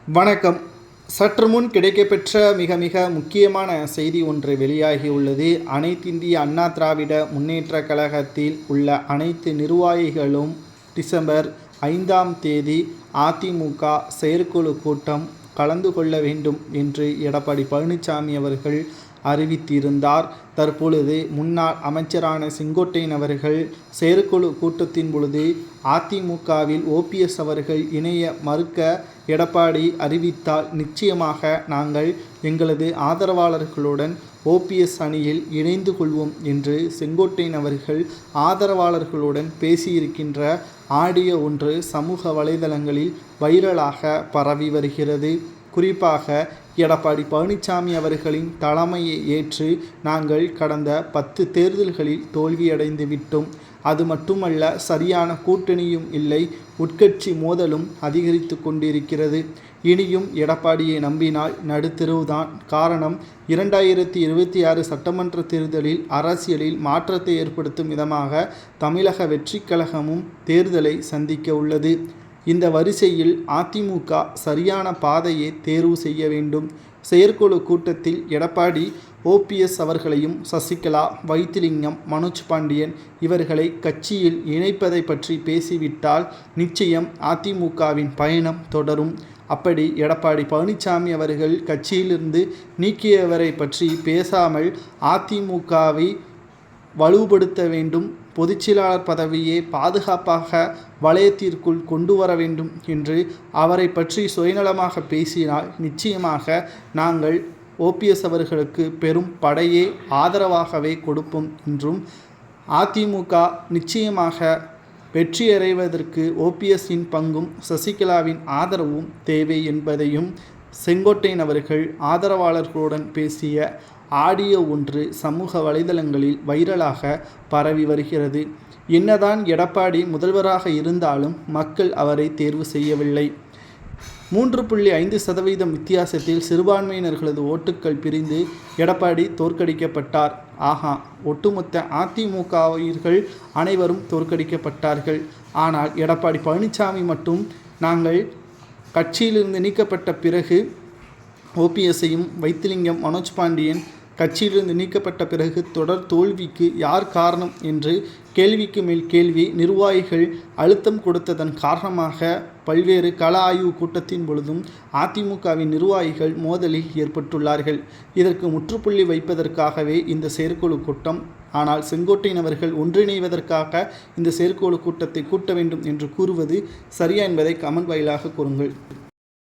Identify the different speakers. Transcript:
Speaker 1: வணக்கம். சற்று முன் கிடைக்கப்பெற்ற மிக மிக முக்கியமான செய்தி ஒன்று வெளியாகியுள்ளது. அனைத்திந்திய அண்ணா திராவிட முன்னேற்றக் கழகத்தில் உள்ள அனைத்து நிர்வாகிகளும் டிசம்பர் 5ஆம் தேதி அதிமுக செயற்குழு கூட்டம் கலந்து கொள்ள வேண்டும் என்று எடப்பாடி பழனிசாமி அவர்கள் அறிவித்திருந்தார். தற்பொழுது முன்னாள் அமைச்சரான செங்கோட்டையன் அவர்கள் செயற்குழு கூட்டத்தின் பொழுது அதிமுகவில் ஓபிஎஸ் அவர்கள் இணைய மறுக்க எடப்பாடி அறிவித்தால் நிச்சயமாக நாங்கள் எங்களது ஆதரவாளர்களுடன் ஓபிஎஸ் அணியில் இணைந்து கொள்வோம் என்று செங்கோட்டையன் அவர்கள் ஆதரவாளர்களுடன் பேசியிருக்கின்ற ஆடியோ ஒன்று சமூக வலைதளங்களில் வைரலாக பரவி வருகிறது. குறிப்பாக எடப்பாடி பழனிசாமி அவர்களின் தலைமையை ஏற்று நாங்கள் கடந்த 10 தேர்தல்களில் தோல்வியடைந்து விட்டோம். அது மட்டுமல்ல, சரியான கூட்டணியும் இல்லை, உட்கட்சி மோதலும் அதிகரித்து கொண்டிருக்கிறது. இனியும் எடப்பாடியை நம்பினால் நடுத்தெருவுதான். காரணம், 2026 சட்டமன்ற தேர்தலில் அரசியலில் மாற்றத்தை ஏற்படுத்தும் விதமாக தமிழக வெற்றிக் கழகமும் தேர்தலை சந்திக்க உள்ளது. இந்த வரிசையில் அதிமுக சரியான பாதையை தேர்வு செய்ய வேண்டும். செயற்குழு கூட்டத்தில் எடப்பாடி ஓபிஎஸ் அவர்களையும் சசிகலா, வைத்திலிங்கம், மனோஜ் பாண்டியன் இவர்களை கட்சியில் இணைப்பதை பற்றி பேசிவிட்டால் நிச்சயம் அதிமுகவின் பயணம் தொடரும். அப்படி எடப்பாடி பழனிசாமி அவர்கள் கட்சியிலிருந்து நீக்கியவரை பற்றி பேசாமல் அதிமுகவை வலுப்படுத்த வேண்டும், பொதுச்செயலாளர் பதவியை பாதுகாப்பாக வளையத்திற்குள் கொண்டு வர வேண்டும் என்று அவரை பற்றி சுயநலமாக பேசினால் நிச்சயமாக நாங்கள் ஓபிஎஸ் அவர்களுக்கு பெரும் படையே ஆதரவாகவே கொடுப்போம் என்றும், அதிமுக நிச்சயமாக வெற்றியடைவதற்கு ஓபிஎஸ்ஸின் பங்கும் சசிகலாவின் ஆதரவும் தேவை என்பதையும் செங்கோட்டையன் அவர்கள் ஆதரவாளர்களுடன் பேசிய ஆடியோ ஒன்று சமூக வலைதளங்களில் வைரலாக பரவி வருகிறது. என்னதான் எடப்பாடி முதல்வராக இருந்தாலும் மக்கள் அவரை தேர்வு செய்யவில்லை. 3.5% வித்தியாசத்தில் சிறுபான்மையினர்களது ஓட்டுக்கள் பிரிந்து எடப்பாடி தோற்கடிக்கப்பட்டார். ஆஹா, ஒட்டுமொத்த அதிமுகவியர்கள் அனைவரும் தோற்கடிக்கப்பட்டார்கள். ஆனால் எடப்பாடி பழனிசாமி மட்டும் நாங்கள் கட்சியிலிருந்து நீக்கப்பட்ட பிறகு ஓபிஎஸ்ஸையும், வைத்திலிங்கம், மனோஜ் பாண்டியன் கட்சியிலிருந்து நீக்கப்பட்ட பிறகு தொடர் தோல்விக்கு யார் காரணம் என்று கேள்விக்கு மேல் கேள்வி நிர்வாகிகள் அழுத்தம் கொடுத்ததன் காரணமாக பல்வேறு கள ஆய்வு கூட்டத்தின் பொழுதும் அதிமுகவின் நிர்வாகிகள் மோதலில் ஏற்பட்டுள்ளார்கள். இதற்கு முற்றுப்புள்ளி வைப்பதற்காகவே இந்த செயற்குழு கூட்டம். ஆனால் செங்கோட்டையன் அவர்கள் ஒன்றிணைவதற்காக இந்த செயற்குழு கூட்டத்தை கூட்ட வேண்டும் என்று கூறுவது சரியா என்பதை கமெண்ட் வாயிலாக கூறுங்கள்.